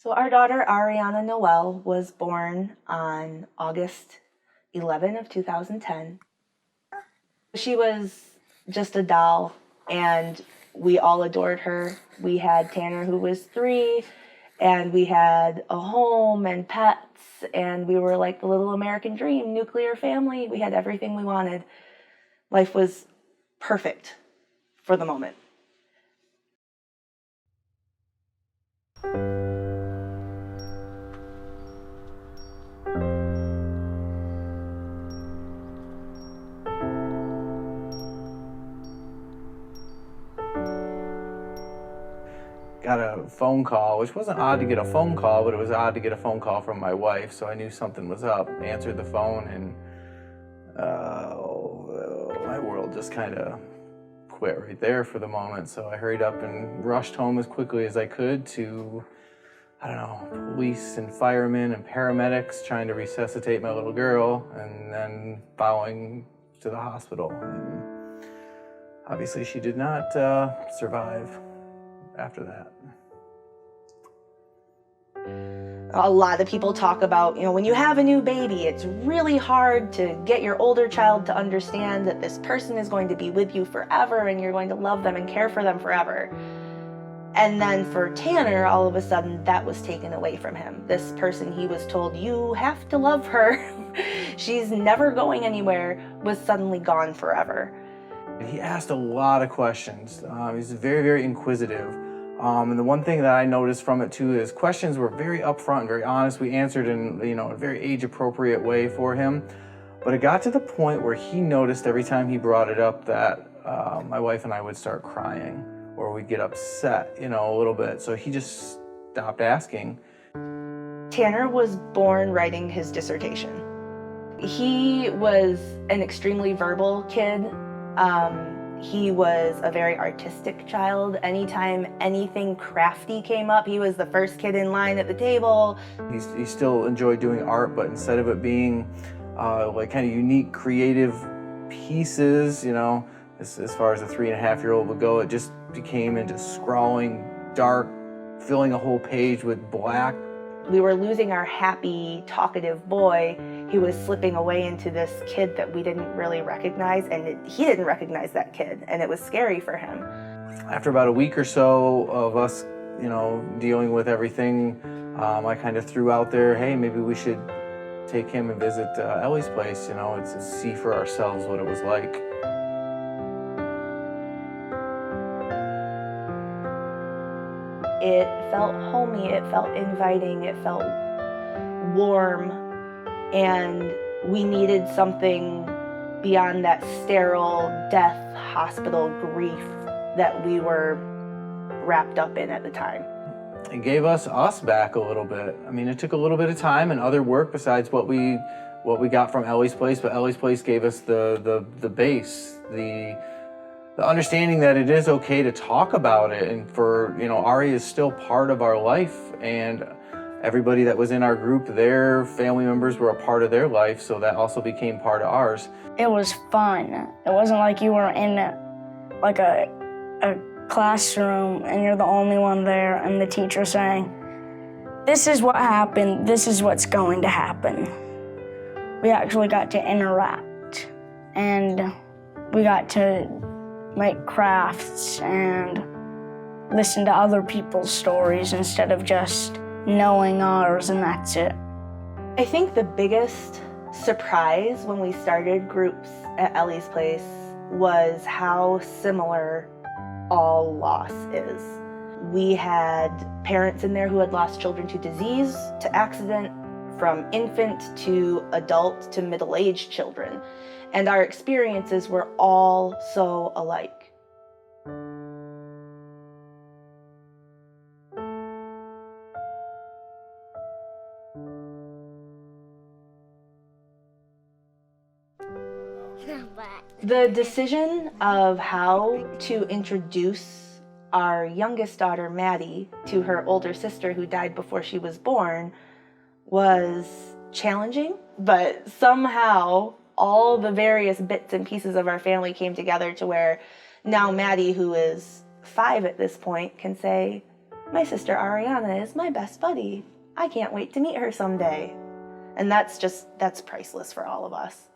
So our daughter Ariana Noel was born on August 11 of 2010. She was just a doll, and we all adored her. We had Tanner, who was 3, and we had a home and pets, and we were like the little American dream, nuclear family. We had everything we wanted. Life was perfect for the moment. Got a phone call, which wasn't odd to get a phone call, but it was odd to get a phone call from my wife, so I knew something was up. Answered the phone, and my world just kind of quit right there for the moment. So I hurried up and rushed home as quickly as I could to, police and firemen and paramedics trying to resuscitate my little girl, and then following to the hospital. And obviously she did not survive after that. A lot of people talk about, when you have a new baby, it's really hard to get your older child to understand that this person is going to be with you forever and you're going to love them and care for them forever. And then for Tanner, all of a sudden, that was taken away from him. This person he was told, you have to love her, she's never going anywhere, was suddenly gone forever. He asked a lot of questions. He's very, very inquisitive. And the one thing that I noticed from it too is questions were very upfront and very honest. We answered in a very age-appropriate way for him. But it got to the point where he noticed every time he brought it up that my wife and I would start crying, or we'd get upset, a little bit. So he just stopped asking. Tanner was born writing his dissertation. He was an extremely verbal kid. He was a very artistic child. Anytime anything crafty came up, he was the first kid in line at the table. He still enjoyed doing art, but instead of it being like kind of unique, creative pieces, as far as a 3.5-year-old would go, it just became into scrawling, dark, filling a whole page with black. We were losing our happy, talkative boy. He was slipping away into this kid that we didn't really recognize, and he didn't recognize that kid, and it was scary for him. After about a week or so of us, dealing with everything, I kind of threw out there, hey, maybe we should take him and visit Ellie's place, to see for ourselves what it was like. It felt homey, it felt inviting, it felt warm, and we needed something beyond that sterile death hospital grief that we were wrapped up in at the time. It gave us back a little bit. I mean, it took a little bit of time and other work besides what we got from Ellie's place, but Ellie's place gave us the base, the understanding that it is okay to talk about it, and for, Ari is still part of our life, and everybody that was in our group, their family members were a part of their life, so that also became part of ours. It was fun. It wasn't like you were in like a classroom and you're the only one there and the teacher saying, this is what happened, this is what's going to happen. We actually got to interact, and we got to make crafts and listen to other people's stories instead of just knowing ours and that's it. I think the biggest surprise when we started groups at Ellie's place was how similar all loss is. We had parents in there who had lost children to disease, to accident, from infant to adult to middle-aged children. And our experiences were all so alike. The decision of how to introduce our youngest daughter, Maddie, to her older sister who died before she was born was challenging, but somehow all the various bits and pieces of our family came together to where now Maddie, who is 5 at this point, can say, my sister Ariana is my best buddy. I can't wait to meet her someday. And that's priceless for all of us.